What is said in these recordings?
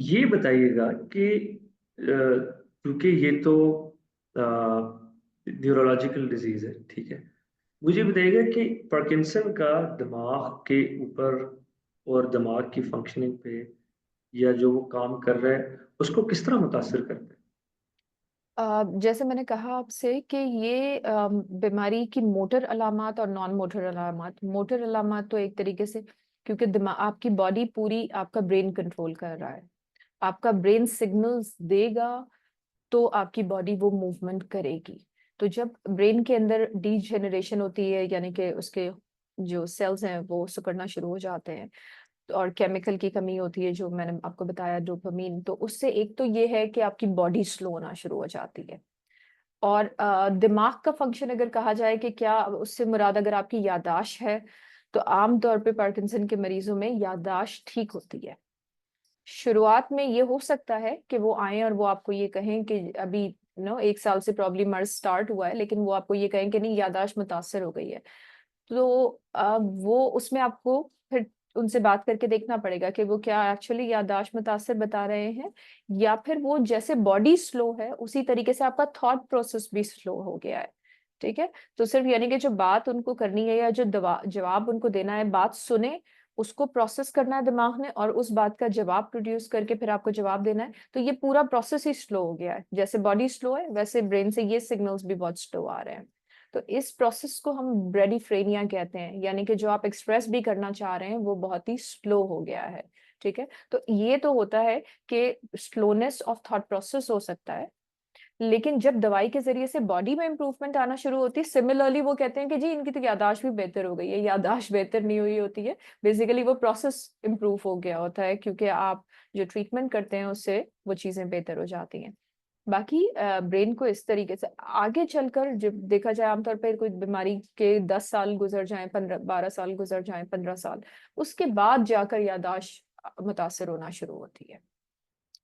ये बताइएगा कि क्योंकि ये तो न्यूरोलॉजिकल डिजीज है, ठीक है। मुझे बताइएगा कि पार्किंसन का दिमाग के ऊपर और दिमाग की फंक्शनिंग पे या जो वो काम कर रहा है उसको किस तरह मुतासर करता है। जैसे मैंने कहा आपसे कि ये बीमारी की मोटर अलामात और नॉन मोटर अलामात। मोटर अलामात तो एक तरीके से, क्योंकि दिमाग आपकी बॉडी पूरी आपका ब्रेन कंट्रोल कर रहा है। आपका ब्रेन सिग्नल्स देगा तो आपकी बॉडी वो मूवमेंट करेगी। तो जब ब्रेन के अंदर डीजेनरेशन होती है, यानी कि उसके जो सेल्स हैं वो सिकुड़ना शुरू हो जाते हैं, और केमिकल की कमी होती है जो मैंने आपको बताया, डोपामीन, तो उससे एक तो ये है कि आपकी बॉडी स्लो होना शुरू हो जाती है। और दिमाग का फंक्शन अगर कहा जाए कि क्या, उससे मुराद अगर आपकी याददाश्त है, तो आम तौर पे पार्किंसन के मरीजों में याददाश्त ठीक होती है। शुरुआत में ये हो सकता है कि वो आए और वो आपको ये कहें कि अभी 1 साल से प्रॉब्लम मर्ज स्टार्ट हुआ है, लेकिन वो आपको ये कहें कि नहीं, याददाश्त मुतासर हो गई है। तो वो उसमें आपको फिर उनसे बात करके देखना पड़ेगा कि वो क्या एक्चुअली याददाश्त मुतासर बता रहे हैं, या फिर वो जैसे बॉडी स्लो है उसी तरीके से आपका थॉट प्रोसेस भी स्लो हो गया है। ठीक है। तो सिर्फ यानी कि जो बात उनको करनी है या जो जवाब उनको देना है, बात सुने, उसको प्रोसेस करना है दिमाग ने, और उस बात का जवाब प्रोड्यूस करके फिर आपको जवाब देना है। तो ये पूरा प्रोसेस ही स्लो हो गया है। जैसे बॉडी स्लो है वैसे ब्रेन से ये सिग्नल्स भी बहुत स्लो आ रहे हैं। तो इस प्रोसेस को हम ब्रेडिफ्रेनिया कहते हैं, यानी कि जो आप एक्सप्रेस भी करना चाह रहे हैं वो बहुत ही स्लो हो गया है। ठीक है। तो ये तो होता है कि स्लोनेस ऑफ थॉट प्रोसेस हो सकता है, लेकिन जब दवाई के जरिए से बॉडी में इंप्रूवमेंट आना शुरू होती है, सिमिलरली वो कहते हैं कि जी इनकी तो याददाश्त भी बेहतर हो गई है। याददाश्त बेहतर नहीं हुई होती है, बेसिकली वो प्रोसेस इंप्रूव हो गया होता है, क्योंकि आप जो ट्रीटमेंट करते हैं उससे वो चीजें बेहतर हो जाती हैं। बाकी ब्रेन को इस तरीके से आगे चलकर जब देखा जाए, आमतौर पर कोई बीमारी के 10 साल गुजर जाएं, 15-12 साल गुजर जाएं, 15 साल, उसके बाद जाकर याददाश्त मुतासर होना शुरू होती है।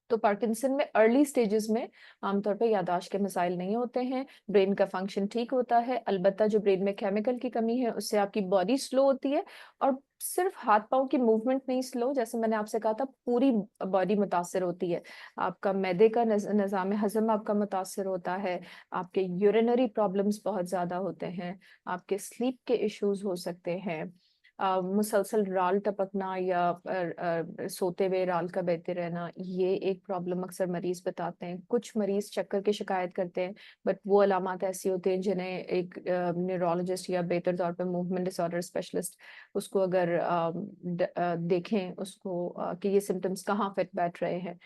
तो पार्किंसन में अर्ली स्टेजेस में आमतौर पर याददाश्त के मसाइल नहीं होते हैं, ब्रेन का फंक्शन ठीक होता है। अलबत्ता जो ब्रेन में केमिकल की कमी है उससे आपकी बॉडी स्लो होती है, और सिर्फ हाथ पांव की मूवमेंट नहीं स्लो, जैसे मैंने आपसे कहा था पूरी बॉडी मुतासर होती है। आपका मैदे का निज़ाम हजम आपका मुतासर होता है, आपके यूरिनरी प्रॉब्लम्स बहुत ज्यादा होते हैं, आपके स्लीप के इश्यूज हो सकते हैं, मुसलसल राल टपकना या सोते हुए राल का बहते रहना, ये एक प्रॉब्लम अक्सर मरीज बताते हैं। कुछ मरीज चक्कर की शिकायत करते हैं, बट वो अलामत ऐसी होती हैं जिन्हें एक न्यूरोलॉजिस्ट या बेहतर तौर पर मूवमेंट डिसऑर्डर स्पेशलिस्ट उसको अगर देखें उसको कि ये सिम्टम्स कहाँ फिट बैठ रहे हैं,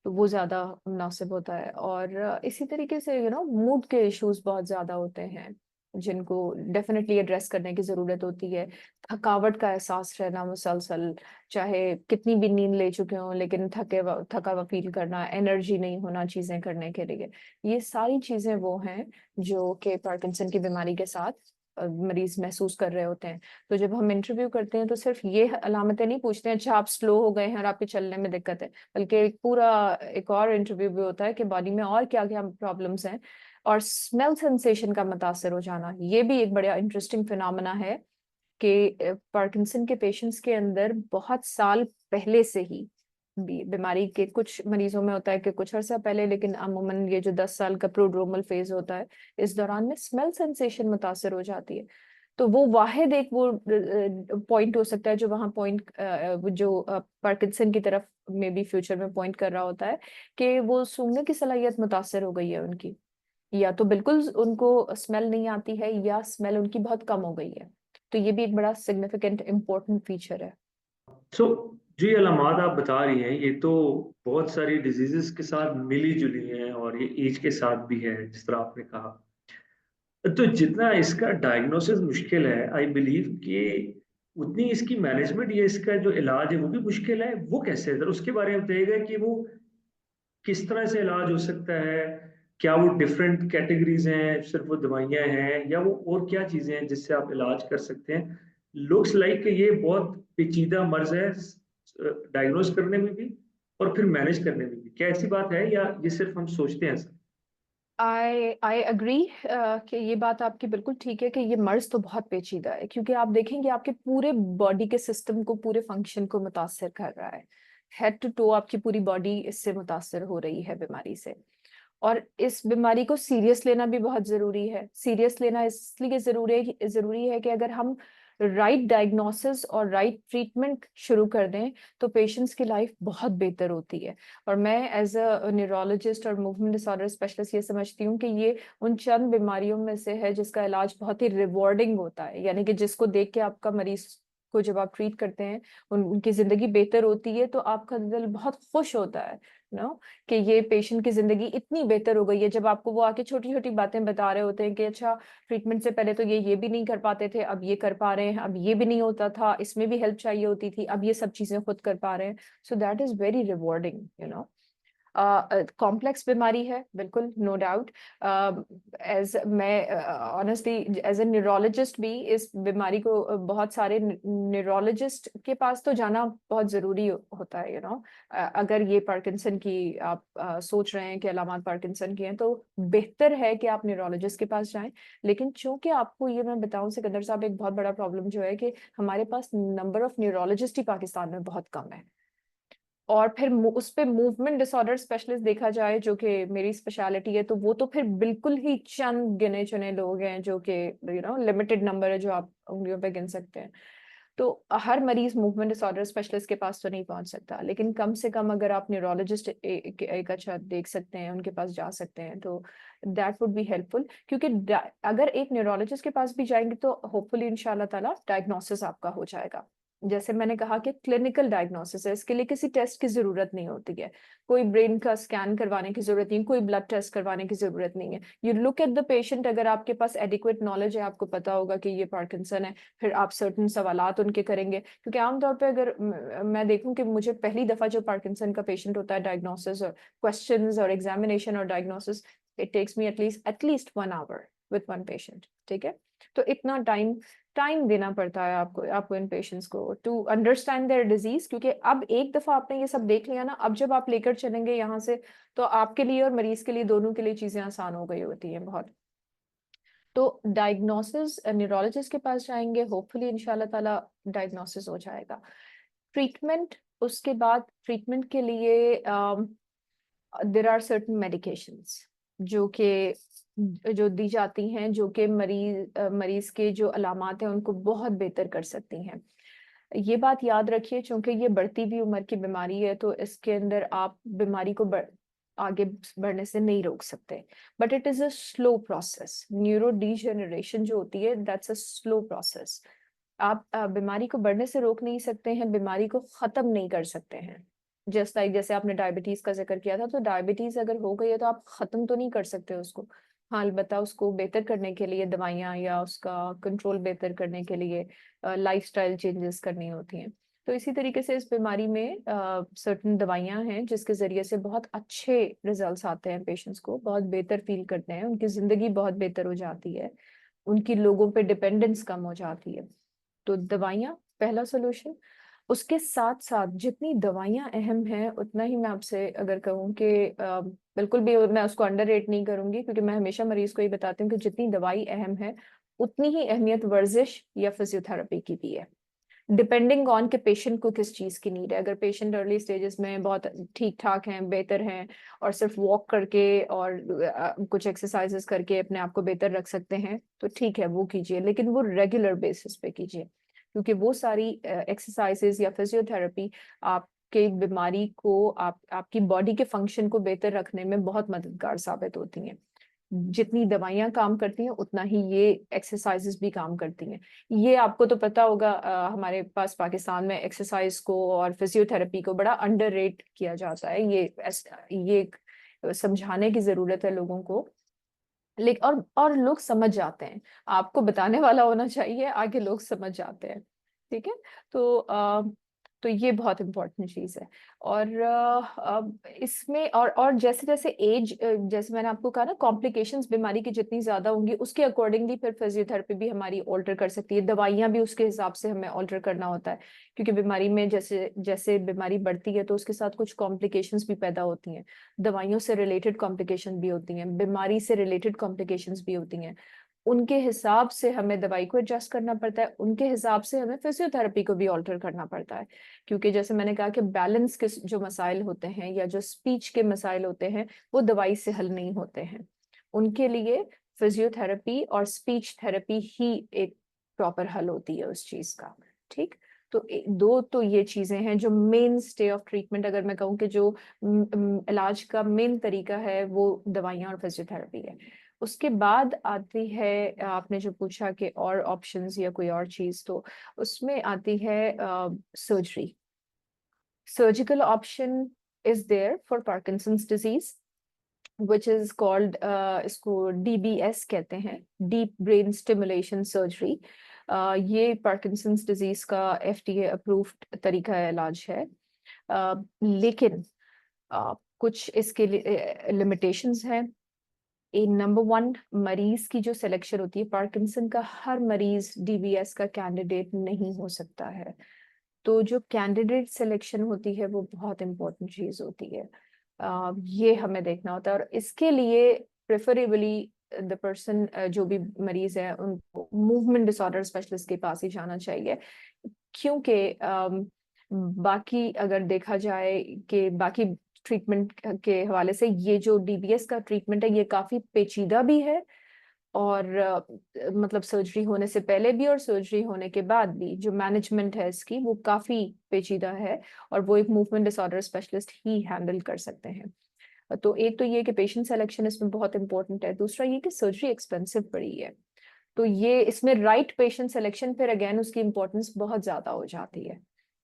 तो वो ज्यादा मुनासिब होता है। और इसी तरीके से मूड के इश्यूज बहुत ज्यादा होते हैं जिनको डेफिनेटली एड्रेस करने की जरूरत होती है। थकावट का एहसास रहना मुसलसल, चाहे कितनी भी नींद ले चुके हों लेकिन थका हुआ फील करना, एनर्जी नहीं होना चीजें करने के लिए, ये सारी चीजें वो हैं जो कि पार्किंसन की बीमारी के साथ मरीज महसूस कर रहे होते हैं। तो जब हम इंटरव्यू करते हैं तो सिर्फ ये अलामतें नहीं पूछते हैं, अच्छा आप स्लो हो गए हैं और आपके चलने में दिक्कत है, बल्कि एक और इंटरव्यू भी होता है कि बॉडी में और क्या क्या प्रॉब्लम्स हैं। और स्मेल सेंसेशन का मुतासर हो जाना, ये भी एक बड़ा इंटरेस्टिंग फिनोमेना है कि पार्किंसन के पेशेंट्स के अंदर बहुत साल पहले से ही, बीमारी के कुछ मरीजों में होता है कि कुछ अर्सा पहले, लेकिन अमूमन ये जो 10 साल का प्रोड्रोमल फेज होता है, इस दौरान में स्मेल सेंसेशन मुतासर हो जाती है। तो वो वाहिद एक वो पॉइंट हो सकता है जो वहाँ पॉइंट जो पार्किंसन की तरफ में भी फ्यूचर में पॉइंट कर रहा होता है कि वो सूंघने की सलाहियत मुतासर हो गई है उनकी, या तो बिल्कुल उनको स्मेल नहीं आती है या स्मेल उनकी बहुत कम हो गई है। तो ये भी एक बड़ा सिग्निफिकेंट इम्पोर्टेंट फीचर है। सो जो ये अलामात आप बता रही हैं ये तो बहुत सारी डिजीजेस के साथ मिली जुली हैं और ये एज के साथ भी है जिस तरह आपने कहा। तो जितना इसका डायग्नोसिस मुश्किल है, आई बिलीव कि उतनी इसकी मैनेजमेंट या इसका जो इलाज है वो भी मुश्किल है। वो कैसे है, जरा उसके बारे में बताइएगा कि वो किस तरह से इलाज हो सकता है। क्या वो डिफरेंट कैटेगरीज हैं, सिर्फ वो दवाइयां हैं, या वो और क्या चीजें हैं जिससे आप इलाज कर सकते हैं। लुक्स लाइक ये बहुत पेचीदा मर्ज है डायग्नोज करने में भी और फिर मैनेज करने में भी। क्या ऐसी बात है या ये सिर्फ हम सोचते हैं सर। आई आई अग्री कि ये बात आपकी बिल्कुल ठीक है कि ये मर्ज तो बहुत पेचीदा है, क्योंकि आप देखेंगे आपके पूरे बॉडी के सिस्टम को, पूरे फंक्शन को मुतासर कर रहा है। हेड टू टो आपकी पूरी बॉडी इससे मुतासर हो रही है बीमारी से। और इस बीमारी को सीरियस लेना भी बहुत जरूरी है। सीरियस लेना इसलिए जरूरी है कि अगर हम राइट डायग्नोसिस और राइट ट्रीटमेंट शुरू कर दें तो पेशेंट्स की लाइफ बहुत बेहतर होती है। और मैं एज अ न्यूरोलॉजिस्ट और मूवमेंट डिसऑर्डर स्पेशलिस्ट ये समझती हूँ कि ये उन चंद बीमारियों में से है जिसका इलाज बहुत ही रिवॉर्डिंग होता है, यानी कि जिसको देख के आपका मरीज को जब आप ट्रीट करते हैं उनकी जिंदगी बेहतर होती है तो आपका दिल बहुत खुश होता है नो कि ये पेशेंट की जिंदगी इतनी बेहतर हो गई है। जब आपको वो आके छोटी छोटी बातें बता रहे होते हैं कि अच्छा ट्रीटमेंट से पहले तो ये भी नहीं कर पाते थे, अब ये कर पा रहे हैं, अब ये भी नहीं होता था, इसमें भी हेल्प चाहिए होती थी, अब ये सब चीजें खुद कर पा रहे हैं। So that is very rewarding you know. Complex बीमारी है बिल्कुल, नो डाउट। एज मैं ऑनेस्टली एज ए न्यूरोलॉजिस्ट भी इस बीमारी को बहुत सारे न्यूरोलॉजिस्ट के पास तो जाना बहुत जरूरी होता है अगर ये पार्किंसन की आप सोच रहे हैं कि अलामत पार्किंसन की हैं तो बेहतर है कि आप न्यूरोलॉजिस्ट के पास जाएं। लेकिन चूंकि आपको ये मैं बताऊं सिकंदर साहब, एक बहुत बड़ा प्रॉब्लम जो है कि हमारे पास नंबर ऑफ न्यूरोलॉजिस्ट ही पाकिस्तान में बहुत कम है। और फिर उस पे मूवमेंट डिसऑर्डर स्पेशलिस्ट देखा जाए जो कि मेरी स्पेशलिटी है तो वो तो फिर बिल्कुल ही चंद गिने चुने लोग हैं जो कि लिमिटेड नंबर है जो आप उंगलियों पे गिन सकते हैं। तो हर मरीज मूवमेंट डिसऑर्डर स्पेशलिस्ट के पास तो नहीं पहुंच सकता, लेकिन कम से कम अगर आप न्यूरोलॉजिस्ट एक अच्छा देख सकते हैं, उनके पास जा सकते हैं तो दैट वुड बी हेल्पफुल। क्योंकि अगर एक न्यूरोलॉजिस्ट के पास भी जाएंगे तो होपफुली इंशाल्लाह ताला डायग्नोसिस आपका हो जाएगा। जैसे मैंने कहा कि क्लिनिकल डायग्नोसिस है, इसके लिए किसी टेस्ट की जरूरत नहीं होती है, कोई ब्रेन का स्कैन करवाने की जरूरत नहीं, कोई ब्लड टेस्ट करवाने की जरूरत नहीं है। You look at the patient, अगर आपके पास एडिक्वेट नॉलेज है, आपको पता होगा कि ये पार्किंसन है, फिर आप सर्टन सवालात उनके करेंगे। क्योंकि आमतौर पे अगर मैं देखूं कि मुझे पहली दफा जो पार्किंसन का पेशेंट होता है, डायग्नोसिस और क्वेश्चंस और एग्जामिनेशन और diagnosis, it takes me at least 1 hour with one patient. ठीक है, तो इतना टाइम देना पड़ता है आपको इन पेशेंट्स को टू अंडरस्टैंड देयर डिजीज। क्योंकि अब एक दफा आपने ये सब देख लिया ना, अब जब आप लेकर चलेंगे यहाँ से तो आपके लिए और मरीज के लिए दोनों के लिए चीजें आसान हो गई होती हैं बहुत। तो डायग्नोसिस न्यूरोलॉजिस्ट के पास जाएंगे, होपफुली इंशाल्लाह ताला डायग्नोसिस हो जाएगा। ट्रीटमेंट, उसके बाद ट्रीटमेंट के लिए देयर आर सर्टेन मेडिकेशंस जो दी जाती हैं, जो कि मरीज के जो अलामात हैं उनको बहुत बेहतर कर सकती हैं। ये बात याद रखिए, चूंकि ये बढ़ती हुई उम्र की बीमारी है तो इसके अंदर आप बीमारी को आगे बढ़ने से नहीं रोक सकते, but it is a slow process. Neuro degeneration जो होती है दैट्स अ स्लो प्रोसेस। आप बीमारी को बढ़ने से रोक नहीं सकते हैं, बीमारी को खत्म नहीं कर सकते हैं। जस्ट लाइक जैसे आपने डायबिटीज का जिक्र किया था, तो डायबिटीज अगर हो गई है तो आप खत्म तो नहीं कर सकते उसको। हाँ, अलबत्ता उसको बेहतर करने के लिए दवाइयाँ या उसका कंट्रोल बेहतर करने के लिए लाइफस्टाइल चेंजेस करनी होती हैं। तो इसी तरीके से इस बीमारी में सर्टेन दवाइयाँ हैं जिसके जरिए से बहुत अच्छे रिजल्ट्स आते हैं, पेशेंट्स को बहुत बेहतर फील करते हैं, उनकी जिंदगी बहुत बेहतर हो जाती है, उनकी लोगों पे डिपेंडेंस कम हो जाती है। तो दवाइयाँ पहला सोल्यूशन। उसके साथ साथ जितनी दवाइयाँ अहम हैं उतना ही मैं आपसे अगर कहूँ कि बिल्कुल भी मैं उसको अंडररेट नहीं करूंगी, क्योंकि मैं हमेशा मरीज को ये बताती हूँ कि जितनी दवाई अहम है उतनी ही अहमियत वर्जिश या फिजियोथेरेपी की भी है, डिपेंडिंग ऑन के पेशेंट को किस चीज की नीड है। अगर पेशेंट अर्ली स्टेजेस में बहुत ठीक ठाक हैं, बेहतर हैं और सिर्फ वॉक करके और कुछ एक्सरसाइजेस करके अपने आप को बेहतर रख सकते हैं तो ठीक है वो कीजिए, लेकिन वो रेगुलर बेसिस पे कीजिए, क्योंकि वो सारी एक्सरसाइजेस या फिजियोथेरेपी आपके बीमारी को आपकी बॉडी के फंक्शन को बेहतर रखने में बहुत मददगार साबित होती हैं। जितनी दवाइयां काम करती हैं उतना ही ये एक्सरसाइजेस भी काम करती हैं। ये आपको तो पता होगा, हमारे पास पाकिस्तान में एक्सरसाइज को और फिजियोथेरेपी को बड़ा अंडररेट किया जाता है। ये समझाने की जरूरत है लोगों को, लेकिन और लोग समझ जाते हैं। आपको बताने वाला होना चाहिए, आगे लोग समझ जाते हैं। ठीक है, तो ये बहुत इंपॉर्टेंट चीज है। और इसमें और जैसे जैसे एज, जैसे मैंने आपको कहा ना, कॉम्प्लिकेशंस बीमारी की जितनी ज्यादा होंगी उसके अकॉर्डिंगली फिर फिजियोथेरेपी भी हमारी ऑल्टर कर सकती है, दवाइयां भी उसके हिसाब से हमें ऑल्टर करना होता है। क्योंकि बीमारी में जैसे जैसे बीमारी बढ़ती है तो उसके साथ कुछ कॉम्प्लिकेशंस भी पैदा होती हैं, दवाइयों से रिलेटेड कॉम्प्लिकेशन भी होती हैं, बीमारी से रिलेटेड कॉम्प्लिकेशंस भी होती हैं। उनके हिसाब से हमें दवाई को एडजस्ट करना पड़ता है, उनके हिसाब से हमें फिजियोथेरेपी को भी ऑल्टर करना पड़ता है। क्योंकि जैसे मैंने कहा कि बैलेंस के जो मसाइल होते हैं या जो स्पीच के मसाइल होते हैं वो दवाई से हल नहीं होते हैं। उनके लिए फिजियोथेरेपी और स्पीच थेरेपी ही एक प्रॉपर हल होती है उस चीज का। ठीक, तो दो तो ये चीजें हैं जो मेन स्टे ऑफ ट्रीटमेंट, अगर मैं कहूँ कि जो इलाज का मेन तरीका है वो दवाइयाँ और फिजियोथेरेपी है। उसके बाद आती है, आपने जो पूछा कि और ऑप्शंस या कोई और चीज, तो उसमें आती है surgery. Surgical option is there for Parkinson's disease which is called, इसको DBS कहते हैं, डीप ब्रेन स्टिमुलेशन सर्जरी। ये पार्किंसंस डिजीज का FDA अप्रूव्ड तरीका इलाज है। लेकिन कुछ इसके लिमिटेशंस हैं। नंबर 1, मरीज की जो सिलेक्शन होती है, पार्किंसन का हर मरीज DBS का कैंडिडेट नहीं हो सकता है। तो जो कैंडिडेट सिलेक्शन होती है वो बहुत इंपॉर्टेंट चीज होती है। ये हमें देखना होता है, और इसके लिए प्रेफरेबली द पर्सन, जो भी मरीज है उनको मूवमेंट डिसऑर्डर स्पेशलिस्ट के पास ही जाना चाहिए। क्योंकि बाकी अगर देखा जाए कि बाकी ट्रीटमेंट के हवाले से ये जो DBS का ट्रीटमेंट है ये काफी पेचीदा भी है, और मतलब सर्जरी होने से पहले भी और सर्जरी होने के बाद भी जो मैनेजमेंट है इसकी वो काफी पेचीदा है, और वो एक मूवमेंट डिसऑर्डर स्पेशलिस्ट ही हैंडल कर सकते हैं। तो एक तो ये कि पेशेंट सिलेक्शन इसमें बहुत इंपॉर्टेंट है, दूसरा ये कि सर्जरी एक्सपेंसिव पड़ी है। तो ये इसमें राइट पेशेंट सिलेक्शन फिर अगेन उसकी इम्पोर्टेंस बहुत ज्यादा हो जाती है।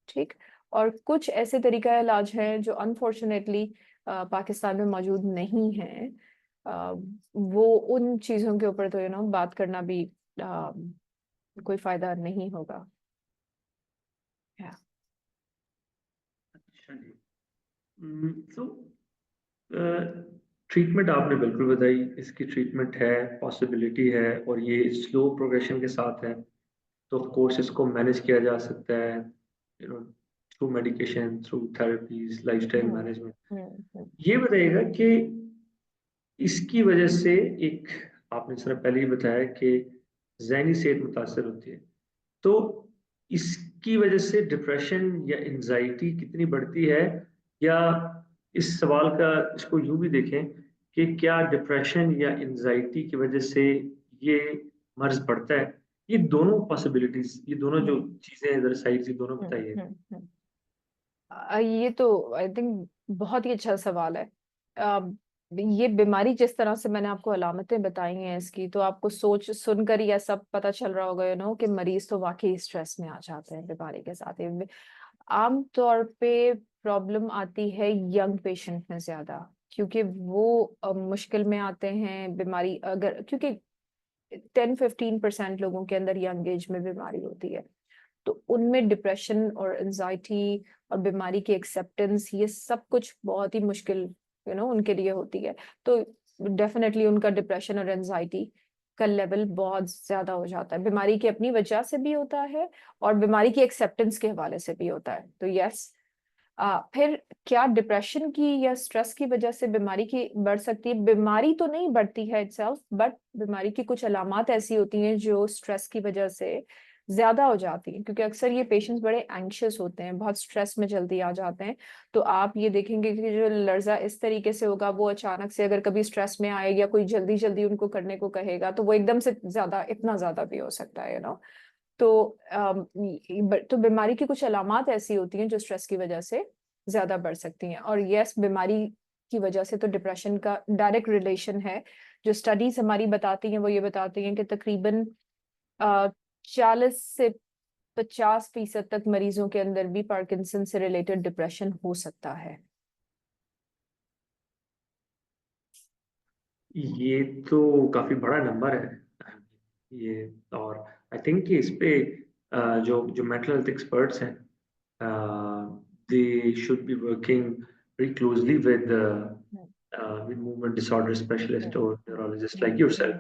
ठीक, और कुछ ऐसे तरीका इलाज हैं जो अनफॉर्चुनेटली पाकिस्तान में मौजूद नहीं है। वो उन चीजों के ऊपर तो बात करना भी कोई फायदा नहीं होगा। अच्छा जी। तो ट्रीटमेंट आपने बिल्कुल बताई, इसकी ट्रीटमेंट है, पॉसिबिलिटी है, और ये स्लो प्रोग्रेशन के साथ है। तो ऑफ कोर्स इसको मैनेज किया जा सकता है, you know, through medication, through therapies, lifestyle hmm management. हम्म ये बताइएगा कि इसकी वजह से, एक आपने सर पहले ही बताया कि ज़हनी सेहत मुतासर होती है, तो इसकी वजह से डिप्रेशन या एंजाइटी कितनी बढ़ती है? या इस सवाल का, इसको यूं भी देखें कि क्या डिप्रेशन या एंजाइटी की वजह से ये मर्ज बढ़ता है? ये दोनों पॉसिबिलिटीज, ये दोनों जो हम्म चीजें इधर साइड, ये दोनों हम्म बताइए। ये तो आई थिंक बहुत ही अच्छा सवाल है। अ, ये बीमारी जिस तरह से मैंने आपको अलामतें बताई हैं इसकी, तो आपको सोच सुनकर ही ऐसा पता चल रहा होगा कि मरीज तो वाकई स्ट्रेस में आ जाते हैं बीमारी के साथ। आम तौर पे प्रॉब्लम आती है यंग पेशेंट में ज्यादा, क्योंकि वो मुश्किल में आते हैं बीमारी, अगर क्योंकि 10-15% लोगों के अंदर यंग एज में बीमारी होती है, तो उनमें डिप्रेशन और एंजाइटी और बीमारी की एक्सेप्टेंस, ये सब कुछ बहुत ही मुश्किल उनके लिए होती है। तो डेफिनेटली उनका डिप्रेशन और एंजाइटी का लेवल बहुत ज्यादा हो जाता है, बीमारी की अपनी वजह से भी होता है और बीमारी की एक्सेप्टेंस के हवाले से भी होता है। तो यस, फिर क्या डिप्रेशन की या स्ट्रेस की वजह से बीमारी की बढ़ सकती है? बीमारी तो नहीं बढ़ती है इटसेल्फ, बट बीमारी की कुछ अलामत ऐसी होती हैं जो स्ट्रेस की वजह से ज्यादा हो जाती हैं, क्योंकि अक्सर ये पेशेंट्स बड़े एंग्शियस होते हैं, बहुत स्ट्रेस में जल्दी आ जाते हैं। तो आप ये देखेंगे कि जो लर्जा इस तरीके से होगा, वो अचानक से अगर कभी स्ट्रेस में आएगा, कोई जल्दी जल्दी उनको करने को कहेगा, तो वो एकदम से ज्यादा, इतना ज्यादा भी हो सकता है तो तो बीमारी की कुछ अलामत ऐसी होती हैं जो स्ट्रेस की वजह से ज्यादा बढ़ सकती हैं। और यस, बीमारी की वजह से तो डिप्रेशन का डायरेक्ट रिलेशन है। जो स्टडीज हमारी बताती हैं वो ये बताती हैं कि तकरीबन 40 से 50% तक मरीजों के अंदर भी पार्किंसन से रिलेटेड डिप्रेशन हो सकता है। ये तो काफी बड़ा नंबर है ये। और आई थिंक कि इस पे जो जो मेंटल हेल्थ एक्सपर्ट्स हैं, they should be working very closely with hmm, with movement disorder specialist hmm, or hmm, neurologist hmm, like yourself.